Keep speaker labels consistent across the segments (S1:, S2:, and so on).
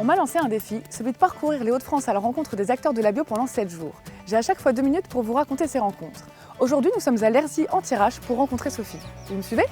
S1: m'a lancé un défi, celui de parcourir les Hauts-de-France à la rencontre des acteurs de la bio pendant 7 jours. J'ai à chaque fois 2 minutes pour vous raconter ces rencontres. Aujourd'hui, nous sommes à Lerzy en Thiérache pour rencontrer Sophie. Vous me suivez ?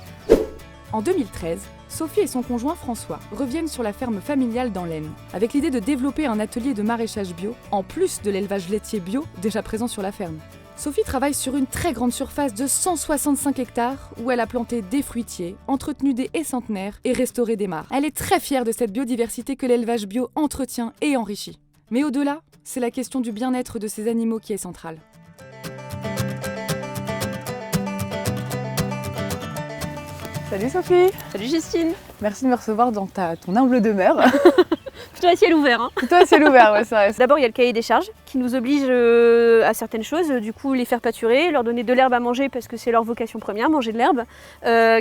S1: En 2013, Sophie et son conjoint François reviennent sur la ferme familiale dans l'Aisne, avec l'idée de développer un atelier de maraîchage bio, en plus de l'élevage laitier bio déjà présent sur la ferme. Sophie travaille sur une très grande surface de 165 hectares où elle a planté des fruitiers, entretenu des haies centenaires et restauré des mares. Elle est très fière de cette biodiversité que l'élevage bio entretient et enrichit. Mais au-delà, c'est la question du bien-être de ces animaux qui est centrale. Salut Sophie!
S2: Salut Justine!
S1: Merci de me recevoir dans ton humble demeure.
S2: Plutôt à ciel ouvert.
S1: Plutôt à ciel ouvert, ouais, c'est vrai.
S2: D'abord, il y a le cahier des charges qui nous oblige à certaines choses, du coup les faire pâturer, leur donner de l'herbe à manger parce que c'est leur vocation première, manger de l'herbe,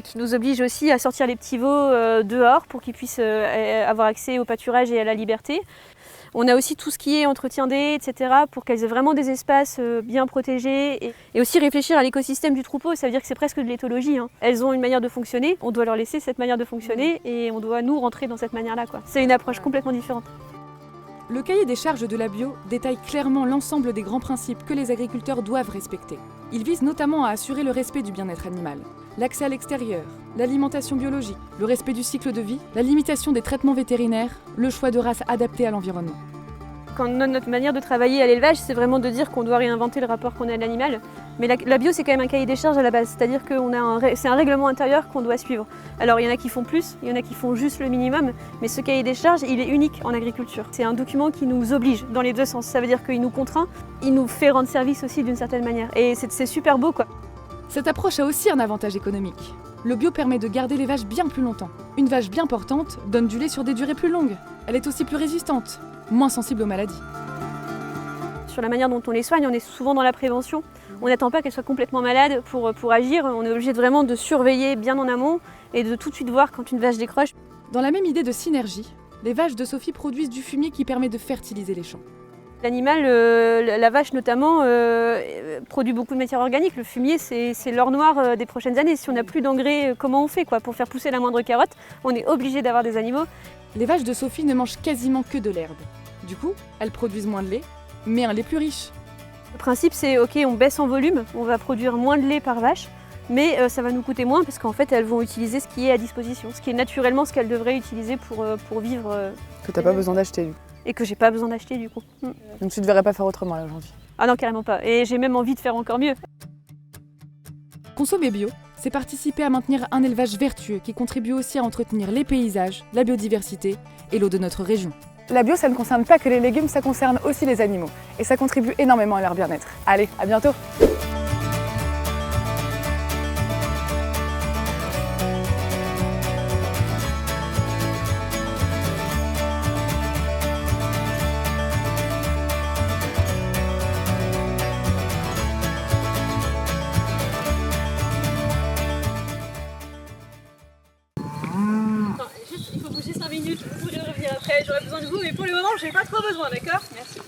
S2: qui nous oblige aussi à sortir les petits veaux dehors pour qu'ils puissent avoir accès au pâturage et à la liberté. On a aussi tout ce qui est entretien des haies, etc. pour qu'elles aient vraiment des espaces bien protégés et aussi réfléchir à l'écosystème du troupeau, ça veut dire que c'est presque de l'éthologie. Elles ont une manière de fonctionner, on doit leur laisser cette manière de fonctionner et on doit nous rentrer dans cette manière-là. C'est une approche complètement différente.
S1: Le cahier des charges de la bio détaille clairement l'ensemble des grands principes que les agriculteurs doivent respecter. Il vise notamment à assurer le respect du bien-être animal, l'accès à l'extérieur, l'alimentation biologique, le respect du cycle de vie, la limitation des traitements vétérinaires, le choix de races adaptées à l'environnement.
S2: Quand notre manière de travailler à l'élevage, c'est vraiment de dire qu'on doit réinventer le rapport qu'on a à l'animal. Mais la bio, c'est quand même un cahier des charges à la base, c'est-à-dire que c'est un règlement intérieur qu'on doit suivre. Alors il y en a qui font plus, il y en a qui font juste le minimum, mais ce cahier des charges, il est unique en agriculture. C'est un document qui nous oblige dans les deux sens, ça veut dire qu'il nous contraint, il nous fait rendre service aussi d'une certaine manière. Et c'est super beau quoi.
S1: Cette approche a aussi un avantage économique. Le bio permet de garder les vaches bien plus longtemps. Une vache bien portante donne du lait sur des durées plus longues. Elle est aussi plus résistante, moins sensible aux maladies.
S2: Sur la manière dont on les soigne, on est souvent dans la prévention. On n'attend pas qu'elles soient complètement malades pour agir. On est obligé vraiment de surveiller bien en amont et de tout de suite voir quand une vache décroche.
S1: Dans la même idée de synergie, les vaches de Sophie produisent du fumier qui permet de fertiliser les champs.
S2: L'animal, la vache notamment, produit beaucoup de matière organique. Le fumier, c'est l'or noir des prochaines années. Si on n'a plus d'engrais, comment on fait pour faire pousser la moindre carotte? On est obligé d'avoir des animaux.
S1: Les vaches de Sophie ne mangent quasiment que de l'herbe. Du coup, elles produisent moins de lait, mais un lait plus riche.
S2: Le principe, c'est ok, on baisse en volume, on va produire moins de lait par vache, mais ça va nous coûter moins parce qu'en fait, elles vont utiliser ce qui est à disposition, ce qui est naturellement ce qu'elles devraient utiliser pour vivre.
S1: Que tu n'as pas besoin d'acheter, du coup.
S2: Et que j'ai pas besoin d'acheter, du coup.
S1: Donc tu ne devrais pas faire autrement là aujourd'hui?
S2: Ah non, carrément pas. Et j'ai même envie de faire encore mieux.
S1: Consommer bio, c'est participer à maintenir un élevage vertueux qui contribue aussi à entretenir les paysages, la biodiversité et l'eau de notre région. La bio, ça ne concerne pas que les légumes, ça concerne aussi les animaux. Et ça contribue énormément à leur bien-être. Allez, à bientôt!
S2: Il faut bouger 5 minutes, vous pourrez revenir après, j'aurai besoin de vous, mais pour le moment, j'ai pas trop besoin, d'accord? Merci.